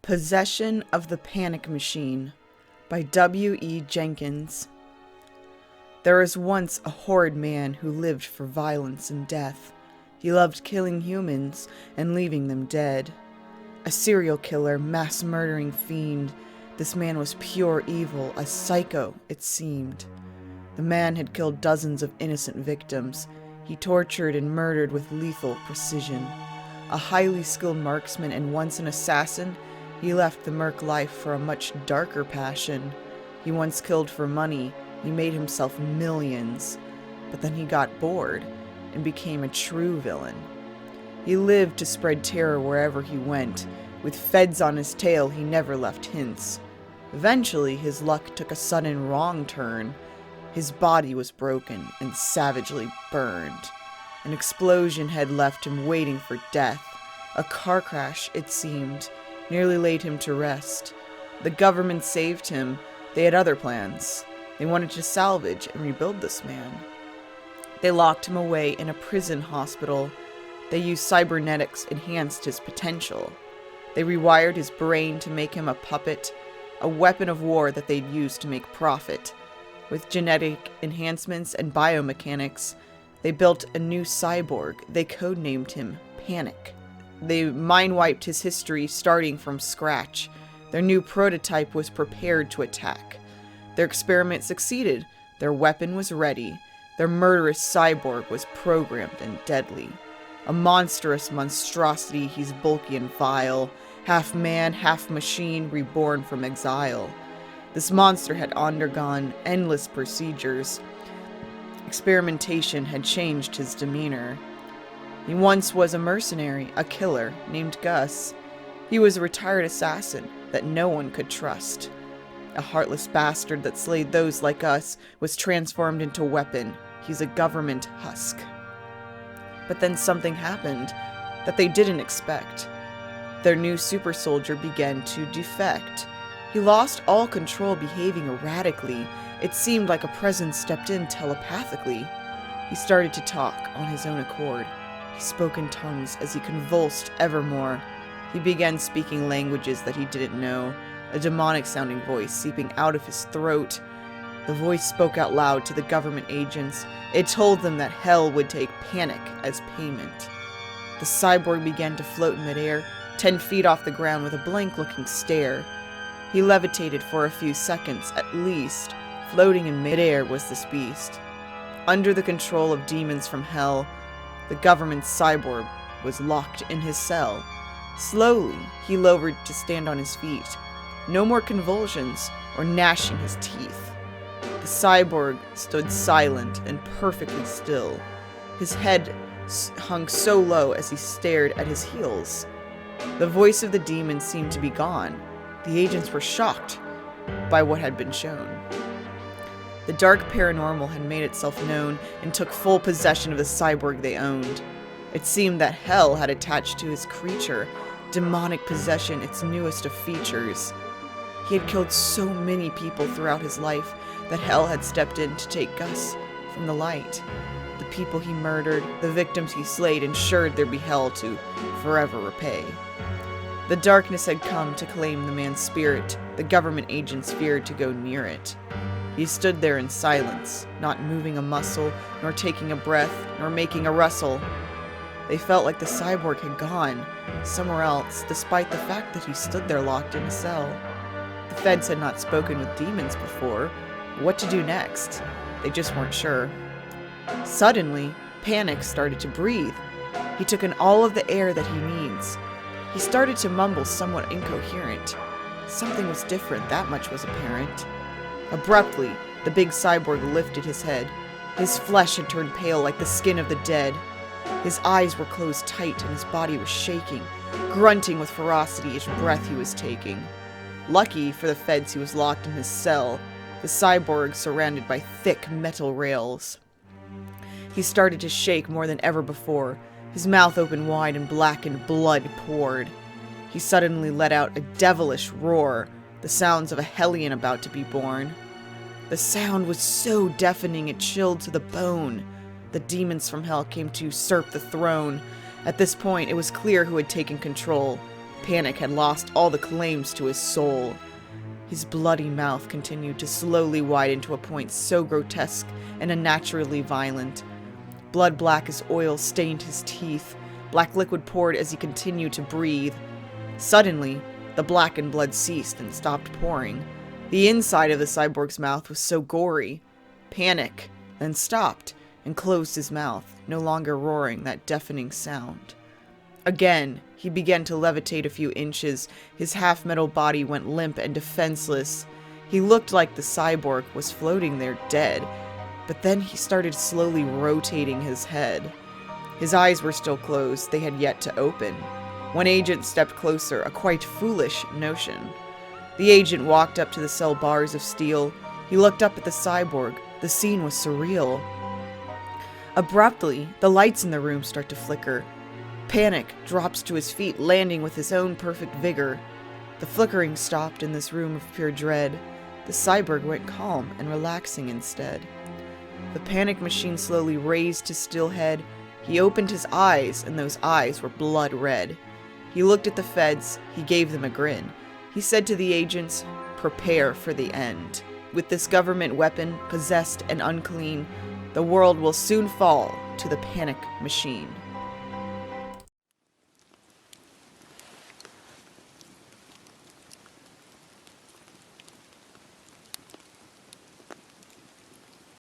Possession of the Panic Machine by W.E. Jenkins. There was once a horrid man who lived for violence and death. He loved killing humans and leaving them dead. A serial killer, mass-murdering fiend, this man was pure evil, a psycho, it seemed. The man had killed dozens of innocent victims. He tortured and murdered with lethal precision. A highly skilled marksman and once an assassin, he left the merc life for a much darker passion. He once killed for money. He made himself millions. But then he got bored and became a true villain. He lived to spread terror wherever he went. With feds on his tail, he never left hints. Eventually, his luck took a sudden wrong turn. His body was broken and savagely burned. An explosion had left him waiting for death. A car crash, it seemed, nearly laid him to rest. The government saved him. They had other plans. They wanted to salvage and rebuild this man. They locked him away in a prison hospital. They used cybernetics, enhanced his potential. They rewired his brain to make him a puppet, a weapon of war that they'd use to make profit. With genetic enhancements and biomechanics, they built a new cyborg. They codenamed him Panic. They mind-wiped his history starting from scratch. Their new prototype was prepared to attack. Their experiment succeeded. Their weapon was ready. Their murderous cyborg was programmed and deadly. A monstrous monstrosity, he's bulky and vile. Half man, half machine, reborn from exile. This monster had undergone endless procedures. Experimentation had changed his demeanor. He once was a mercenary, a killer, named Gus. He was a retired assassin that no one could trust. A heartless bastard that slayed those like us was transformed into a weapon. He's a government husk. But then something happened that they didn't expect. Their new super soldier began to defect. He lost all control, behaving erratically. It seemed like a presence stepped in telepathically. He started to talk on his own accord. He spoke in tongues as he convulsed evermore. He began speaking languages that he didn't know, a demonic-sounding voice seeping out of his throat. The voice spoke out loud to the government agents. It told them that hell would take Panic as payment. The cyborg began to float in midair, 10 feet off the ground with a blank-looking stare. He levitated for a few seconds, at least. Floating in midair was this beast. Under the control of demons from hell, the government's cyborg was locked in his cell. Slowly, he lowered to stand on his feet. No more convulsions or gnashing his teeth. The cyborg stood silent and perfectly still. His head hung so low as he stared at his heels. The voice of the demon seemed to be gone. The agents were shocked by what had been shown. The dark paranormal had made itself known and took full possession of the cyborg they owned. It seemed that hell had attached to his creature, demonic possession its newest of features. He had killed so many people throughout his life that hell had stepped in to take Gus from the light. The people he murdered, the victims he slayed, ensured there'd be hell to forever repay. The darkness had come to claim the man's spirit. The government agents feared to go near it. He stood there in silence, not moving a muscle, nor taking a breath, nor making a rustle. They felt like the cyborg had gone somewhere else, despite the fact that he stood there locked in a cell. The feds had not spoken with demons before. What to do next? They just weren't sure. Suddenly, Panic started to breathe. He took in all of the air that he needs. He started to mumble, somewhat incoherent. Something was different, that much was apparent. Abruptly, the big cyborg lifted his head. His flesh had turned pale like the skin of the dead. His eyes were closed tight and his body was shaking, grunting with ferocity each breath he was taking. Lucky for the feds, he was locked in his cell, the cyborg surrounded by thick metal rails. He started to shake more than ever before. His mouth opened wide and blackened blood poured. He suddenly let out a devilish roar, the sounds of a hellion about to be born. The sound was so deafening it chilled to the bone. The demons from hell came to usurp the throne. At this point, it was clear who had taken control. Panic had lost all the claims to his soul. His bloody mouth continued to slowly widen to a point so grotesque and unnaturally violent. Blood black as oil stained his teeth. Black liquid poured as he continued to breathe. Suddenly, the blackened blood ceased and stopped pouring. The inside of the cyborg's mouth was so gory. Panic then stopped and closed his mouth, no longer roaring that deafening sound. Again, he began to levitate a few inches. His half-metal body went limp and defenseless. He looked like the cyborg was floating there dead, but then he started slowly rotating his head. His eyes were still closed, they had yet to open. One agent stepped closer, a quite foolish notion. The agent walked up to the cell bars of steel. He looked up at the cyborg. The scene was surreal. Abruptly, the lights in the room start to flicker. Panic drops to his feet, landing with his own perfect vigor. The flickering stopped in this room of pure dread. The cyborg went calm and relaxing instead. The panic machine slowly raised his still head. He opened his eyes, and those eyes were blood red. He looked at the feds. He gave them a grin. He said to the agents, "Prepare for the end. With this government weapon, possessed and unclean, the world will soon fall to the panic machine."